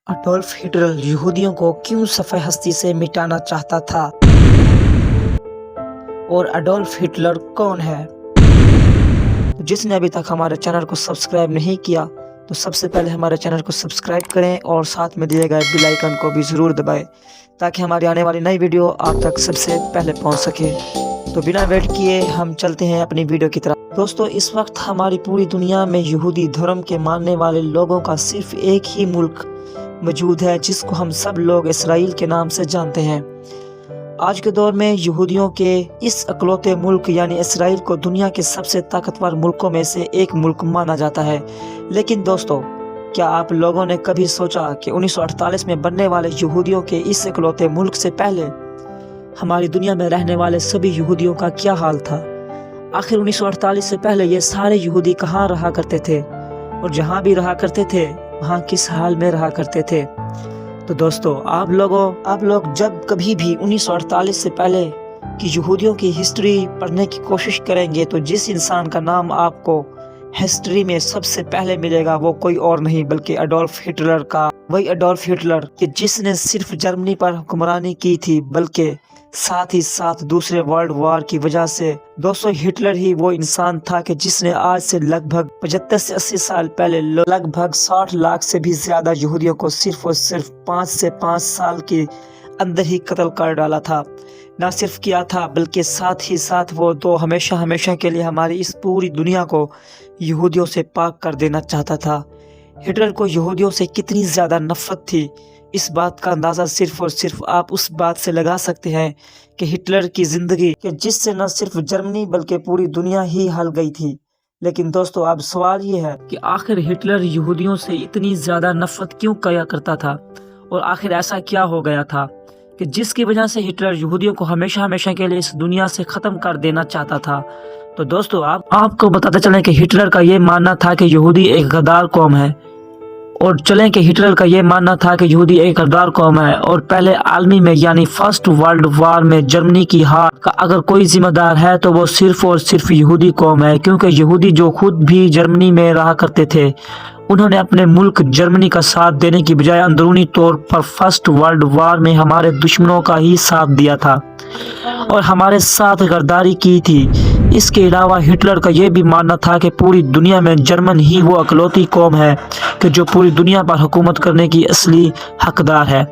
Adolf Hitler यहूदियों को क्यों सफ़े हस्ती से मिटाना चाहता था और अडोल्फ हिटलर कौन है? जिसने अभी तक हमारे चैनल को सब्सक्राइब नहीं किया तो सबसे पहले हमारे चैनल को सब्सक्राइब करें और साथ में दिए गए बेल आइकन को भी ज़रूर दबाएं ताकि हमारी आने वाली नई वीडियो आप तक सबसे पहले पहुंच सके। तो बिना वेट किए हम चलते हैं अपनी वीडियो की तरफ। दोस्तों, इस वक्त हमारी पूरी दुनिया में यहूदी धर्म के मानने वाले लोगों का सिर्फ एक ही मुल्क मौजूद है जिसको हम सब लोग इसराइल के नाम से जानते हैं। आज के दौर में यहूदियों के इस अकलौते मुल्क यानी इसराइल को दुनिया के सबसे ताकतवर मुल्कों में से एक मुल्क माना जाता है। लेकिन दोस्तों, क्या आप लोगों ने कभी सोचा कि 1948 में बनने वाले यहूदियों के इस इकलौते मुल्क से पहले हमारी दुनिया में रहने वाले सभी यहूदियों का क्या हाल था? आखिर 1948 से पहले ये सारे यहूदी कहाँ रहा करते थे और जहाँ भी रहा करते थे वहाँ किस हाल में रहा करते थे? तो दोस्तों, आप लोग जब कभी भी 1948 से पहले की यहूदियों की हिस्ट्री पढ़ने की कोशिश करेंगे तो जिस इंसान का नाम आपको हिस्ट्री में सबसे पहले मिलेगा वो कोई और नहीं बल्कि अडोल्फ हिटलर का, वही अडोल्फ हिटलर कि जिसने सिर्फ जर्मनी पर हुक्मरानी की थी बल्कि साथ ही साथ दूसरे वर्ल्ड वॉर की वजह से। दोस्तों, हिटलर ही वो इंसान था कि जिसने आज से लगभग 75 से 80 साल पहले लगभग 60 लाख से भी ज्यादा यहूदियों को सिर्फ और सिर्फ 5 से 5 साल के अंदर ही कत्ल कर डाला था। ना सिर्फ किया था बल्कि साथ ही साथ वो तो हमेशा हमेशा के लिए हमारी इस पूरी दुनिया को यहूदियों से पाक कर देना चाहता था। हिटलर को यहूदियों से कितनी ज्यादा नफरत थी, इस बात का अंदाज़ा सिर्फ और सिर्फ आप उस बात से लगा सकते हैं कि हिटलर की ज़िंदगी कि जिससे न सिर्फ जर्मनी बल्कि पूरी दुनिया ही हल गई थी। लेकिन दोस्तों, अब सवाल ये है कि आखिर हिटलर यहूदियों से इतनी ज़्यादा नफरत क्यों किया करता था और आखिर ऐसा क्या हो गया था कि जिसकी वजह से हिटलर यहूदियों को हमेशा हमेशा के लिए इस दुनिया से ख़त्म कर देना चाहता था? तो दोस्तों, आपको बताते चलें कि हिटलर का ये मानना था कि यहूदी एक गद्दार कौम है और चलें कि हिटलर का ये मानना था कि यहूदी एक गद्दार कौम है और पहले आलमी में यानी फर्स्ट वर्ल्ड वॉर में जर्मनी की हार का अगर कोई जिम्मेदार है तो वो सिर्फ और सिर्फ यहूदी कौम है, क्योंकि यहूदी जो खुद भी जर्मनी में रहा करते थे उन्होंने अपने मुल्क जर्मनी का साथ देने की बजाय अंदरूनी तौर पर फर्स्ट वर्ल्ड वॉर में हमारे दुश्मनों का ही साथ दिया था और हमारे साथ गद्दारी की थी। इसके अलावा हिटलर का यह भी मानना था कि पूरी दुनिया में जर्मन ही वो अकलौती कौम है कि जो पूरी दुनिया पर हुकूमत करने की असली हकदार है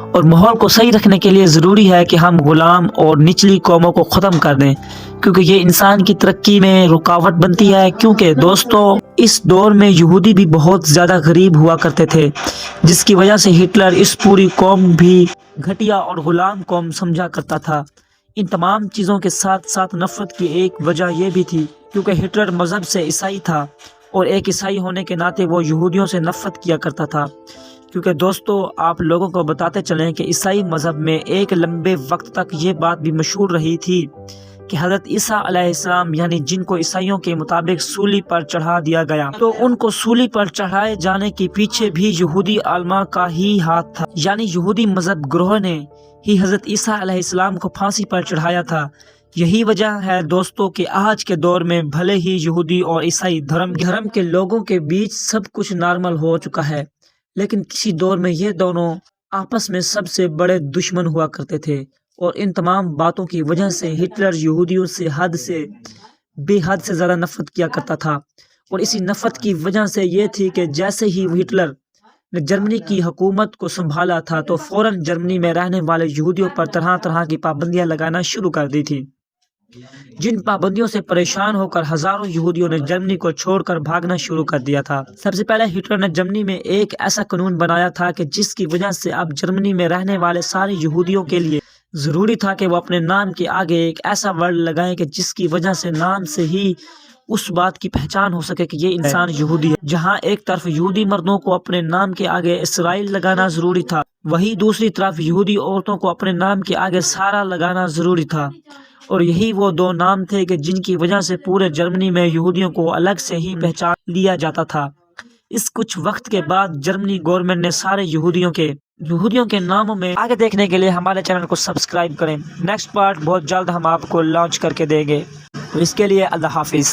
और माहौल को सही रखने के लिए ज़रूरी है कि हम गुलाम और निचली कौमों को ख़त्म कर दें, क्योंकि ये इंसान की तरक्की में रुकावट बनती है। क्योंकि दोस्तों, इस दौर में यहूदी भी बहुत ज़्यादा गरीब हुआ करते थे जिसकी वजह से हिटलर इस पूरी कौम भी घटिया और गुलाम कौम समझा करता था। इन तमाम चीज़ों के साथ साथ नफरत की एक वजह यह भी थी क्योंकि हिटलर मज़हब से ईसाई था और एक ईसाई होने के नाते वो यहूदियों से नफरत किया करता था। क्योंकि दोस्तों, आप लोगों को बताते चलें कि ईसाई मज़हब में एक लंबे वक्त तक ये बात भी मशहूर रही थी कि हज़रत ईसा अलैहिस्सलाम यानी जिनको ईसाइयों के मुताबिक सूली पर चढ़ा दिया गया, तो उनको सूली पर चढ़ाए जाने के पीछे भी यहूदी आलमा का ही हाथ था, यानी यहूदी मज़हब ग्रोह ने ही हज़रत ईसा अलैहिस्सलाम को फांसी पर चढ़ाया था। यही वजह है दोस्तों कि आज के दौर में भले ही यहूदी और ईसाई धर्म के लोगों के बीच सब कुछ नॉर्मल हो चुका है, लेकिन किसी दौर में ये दोनों आपस में सबसे बड़े दुश्मन हुआ करते थे और इन तमाम बातों की वजह से हिटलर यहूदियों से बेहद से ज़्यादा नफरत किया करता था। और इसी नफरत की वजह से ये थी कि जैसे ही हिटलर ने जर्मनी की हुकूमत को संभाला था तो फौरन जर्मनी में रहने वाले यहूदियों पर तरह तरह की पाबंदियां लगाना शुरू कर दी थी, जिन पाबंदियों से परेशान होकर हजारों यहूदियों ने जर्मनी को छोड़कर भागना शुरू कर दिया था। सबसे पहले हिटलर ने जर्मनी में एक ऐसा कानून बनाया था कि जिसकी वजह से अब जर्मनी में रहने वाले सारे यहूदियों के लिए जरूरी था कि वो अपने नाम के आगे एक ऐसा वर्ड लगाएं कि जिसकी वजह से नाम से ही उस बात की पहचान हो सके कि ये इंसान यहूदी है। जहां एक तरफ यहूदी मर्दों को अपने नाम के आगे इसराइल लगाना जरूरी था, वहीं दूसरी तरफ यहूदी औरतों को अपने नाम के आगे सारा लगाना जरूरी था। और यही वो दो नाम थे कि जिनकी वजह से पूरे जर्मनी में यहूदियों को अलग से ही पहचान लिया जाता था। इस कुछ वक्त के बाद जर्मनी गवर्नमेंट ने सारे यहूदियों के नामों में आगे देखने के लिए हमारे चैनल को सब्सक्राइब करें। नेक्स्ट पार्ट बहुत जल्द हम आपको लॉन्च करके देंगे, तो इसके लिए अल्लाह हाफिज।